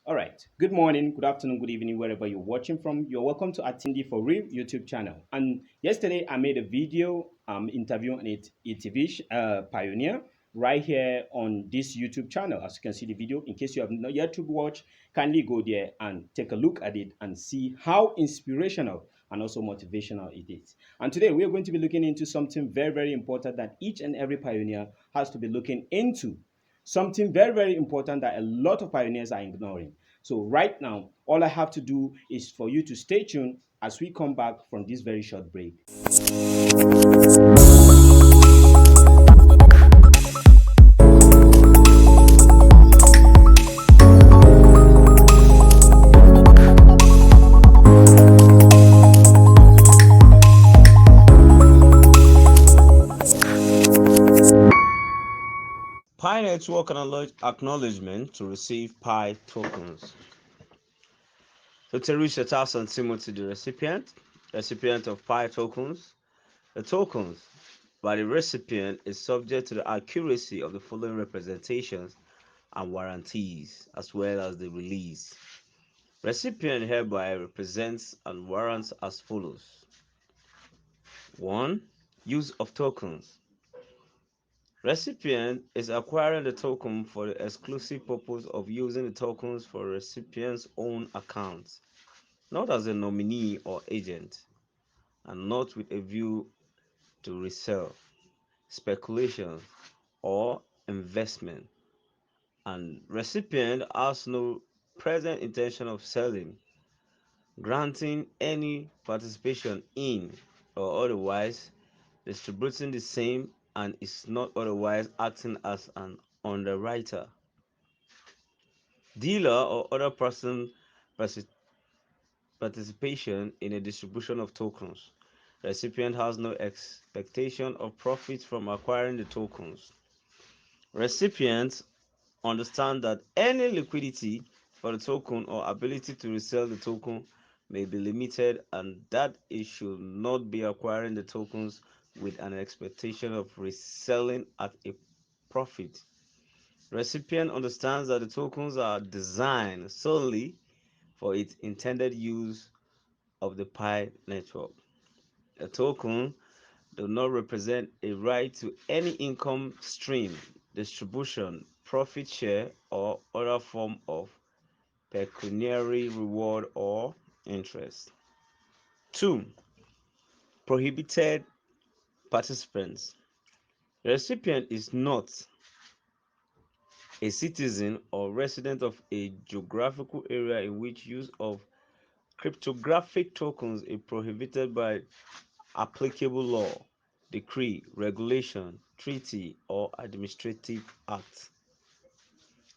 All right. Good morning, good afternoon, good evening, wherever you're watching from. You're welcome to Attindi for Real YouTube channel. And yesterday I made a video interviewing a TV pioneer right here on this YouTube channel. As you can see the video, in case you have not yet to watch, kindly go there and take a look at it and see how inspirational and also motivational it is. And today we are going to be looking into something very, very important that each and every pioneer has to be looking into, something very, very important that a lot of pioneers are ignoring. So right now, all I have to do is for you to stay tuned as we come back from this very short break. MAINNET work acknowledgement to receive Pi tokens. So Teresa Tarson Timothy, the recipient of Pi tokens. The tokens by the recipient is subject to the accuracy of the following representations and warranties, as well as the release. Recipient hereby represents and warrants as follows. 1. Use of tokens. Recipient is acquiring the token for the exclusive purpose of using the tokens for recipient's own account, not as a nominee or agent, and not with a view to resell, speculation, or investment. And recipient has no present intention of selling, granting any participation in, or otherwise distributing the same, and is not otherwise acting as an underwriter, dealer, or other person participation in a distribution of tokens. Recipient has no expectation of profit from acquiring the tokens. Recipients understand that any liquidity for the token or ability to resell the token may be limited, and that it should not be acquiring the tokens with an expectation of reselling at a profit. Recipient understands that the tokens are designed solely for its intended use of the Pi network. A token does not represent a right to any income stream, distribution, profit share, or other form of pecuniary reward or interest. 2. Prohibited participants. The recipient is not a citizen or resident of a geographical area in which use of cryptographic tokens is prohibited by applicable law, decree, regulation, treaty, or administrative act.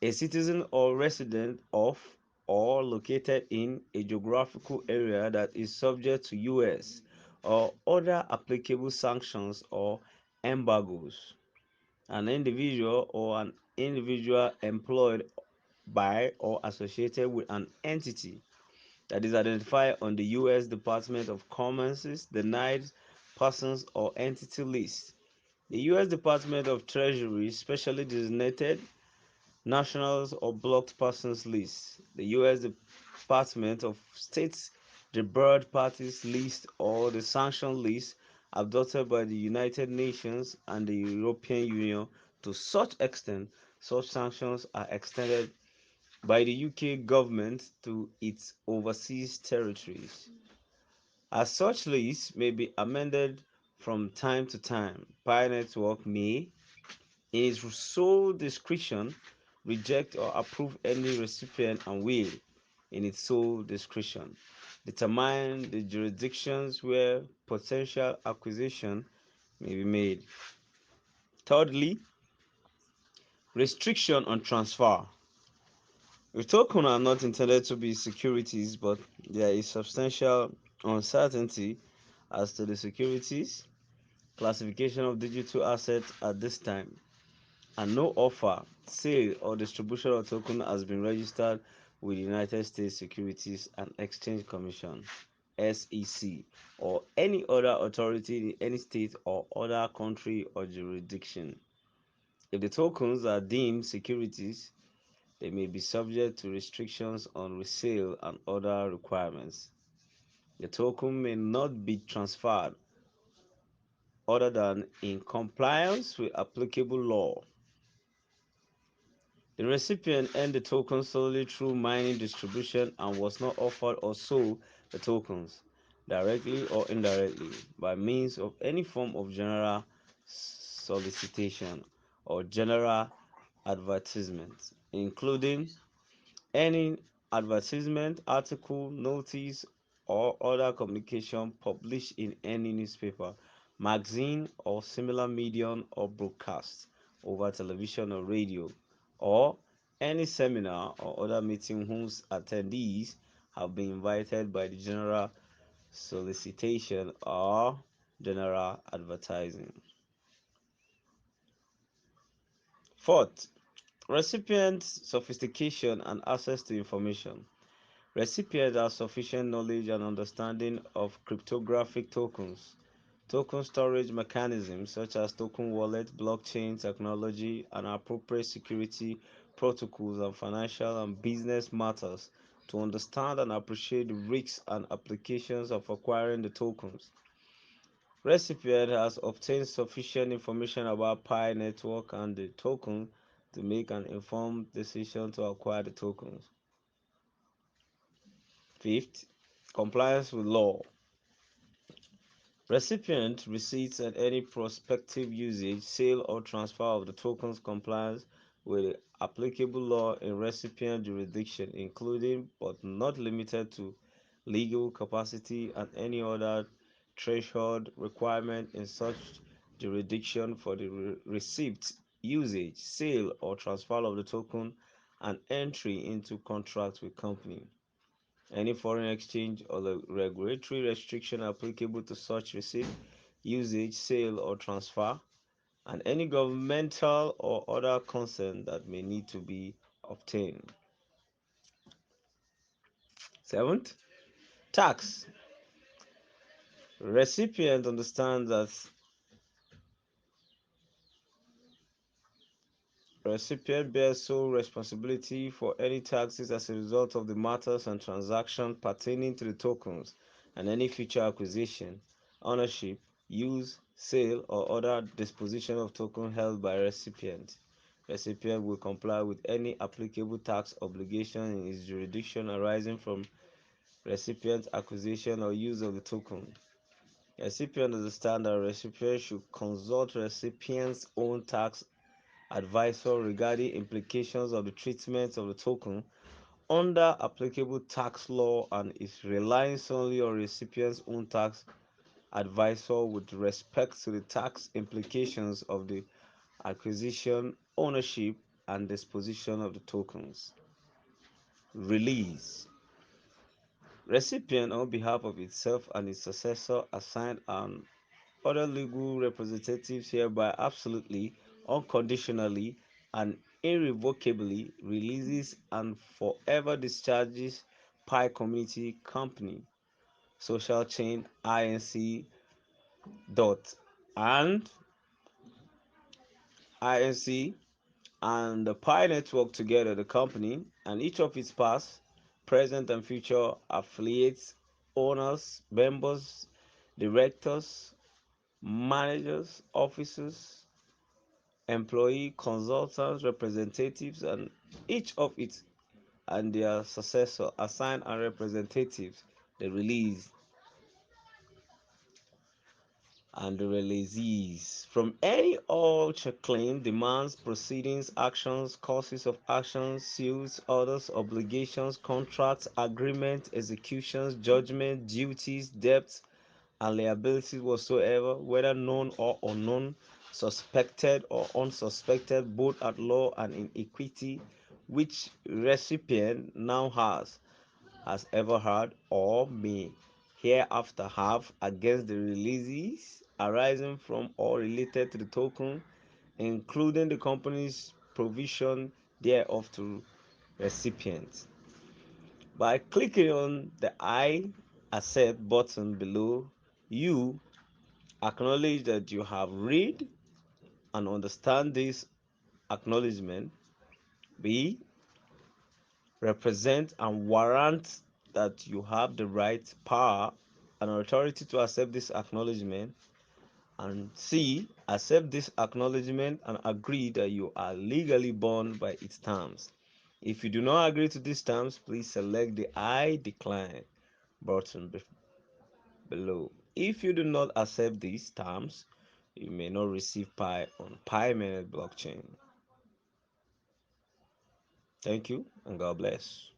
A citizen or resident of or located in a geographical area that is subject to US or other applicable sanctions or embargoes. An individual or an individual employed by or associated with an entity that is identified on the U.S. Department of Commerce's denied persons or entity list. The U.S. Department of Treasury specially designated nationals or blocked persons list. The U.S. Department of State's debarred parties list or the sanction list adopted by the United Nations and the European Union. To such extent, such sanctions are extended by the UK government to its overseas territories. As such lists may be amended from time to time, Pi Network may, in its sole discretion, reject or approve any recipient and will, in its sole discretion, determine the jurisdictions where potential acquisition may be made. Thirdly, restriction on transfer. The tokens are not intended to be securities, but there is substantial uncertainty as to the securities classification of digital assets at this time, and no offer, sale, or distribution of token has been registered with the United States Securities and Exchange Commission (SEC) or any other authority in any state or other country or jurisdiction. If the tokens are deemed securities, They may be subject to restrictions on resale and other requirements. The token may not be transferred other than in compliance with applicable law. The recipient earned the token solely through mining distribution and was not offered or sold the tokens, directly or indirectly, by means of any form of general solicitation or general advertisement, including any advertisement, article, notice, or other communication published in any newspaper, magazine, or similar medium or broadcast over television or radio, or any seminar or other meeting whose attendees have been invited by the general solicitation or general advertising. Fourth, recipient sophistication and access to information. Recipients have sufficient knowledge and understanding of cryptographic tokens, token storage mechanisms such as token wallet, blockchain technology, and appropriate security protocols and financial and business matters to understand and appreciate the risks and applications of acquiring the tokens. Recipient has obtained sufficient information about Pi network and the token to make an informed decision to acquire the tokens. Fifth, compliance with law. Recipient receipts and any prospective usage, sale, or transfer of the tokens complies with applicable law in recipient jurisdiction, including but not limited to legal capacity and any other threshold requirement in such jurisdiction for the receipt, usage, sale, or transfer of the token and entry into contract with company. Any foreign exchange or regulatory restriction applicable to such receipt, usage, sale, or transfer, and any governmental or other consent that may need to be obtained. Seventh, tax. Recipient understands that recipient bears sole responsibility for any taxes as a result of the matters and transactions pertaining to the tokens and any future acquisition, ownership, use, sale, or other disposition of token held by recipient. Recipient will comply with any applicable tax obligation in his jurisdiction arising from recipient acquisition or use of the token. Recipient understands that recipient should consult recipient's own tax advisor regarding implications of the treatment of the token under applicable tax law and is relying solely on recipient's own tax advisor with respect to the tax implications of the acquisition, ownership, and disposition of the tokens. Release. Recipient, on behalf of itself and its successor, assigned an other legal representatives hereby absolutely, unconditionally, and irrevocably releases and forever discharges Pi Community Company, Social Chain Inc. dot and Inc. and the Pi Network together, the company, and each of its past, present, and future affiliates, owners, members, directors, managers, officers, employee, consultants, representatives, and each of its and their successor, assigned and representatives, the release and the releasees from any all claim, demands, proceedings, actions, causes of actions, suits, orders, obligations, contracts, agreements, executions, judgment, duties, debts, and liabilities whatsoever, whether known or unknown, suspected or unsuspected, both at law and in equity, which recipient now has ever had, or may hereafter have against the releases arising from or related to the token, including the company's provision thereof to recipients. By clicking on the I accept button below, you acknowledge that you have read and understand this acknowledgement. B. represent and warrant that you have the right, power, and authority to accept this acknowledgement. And C, accept this acknowledgement and agree that you are legally bound by its terms. If you do not agree to these terms, please select the I decline button below. If you do not accept these terms, you may not receive Pi on MAINNET blockchain. Thank you and God bless.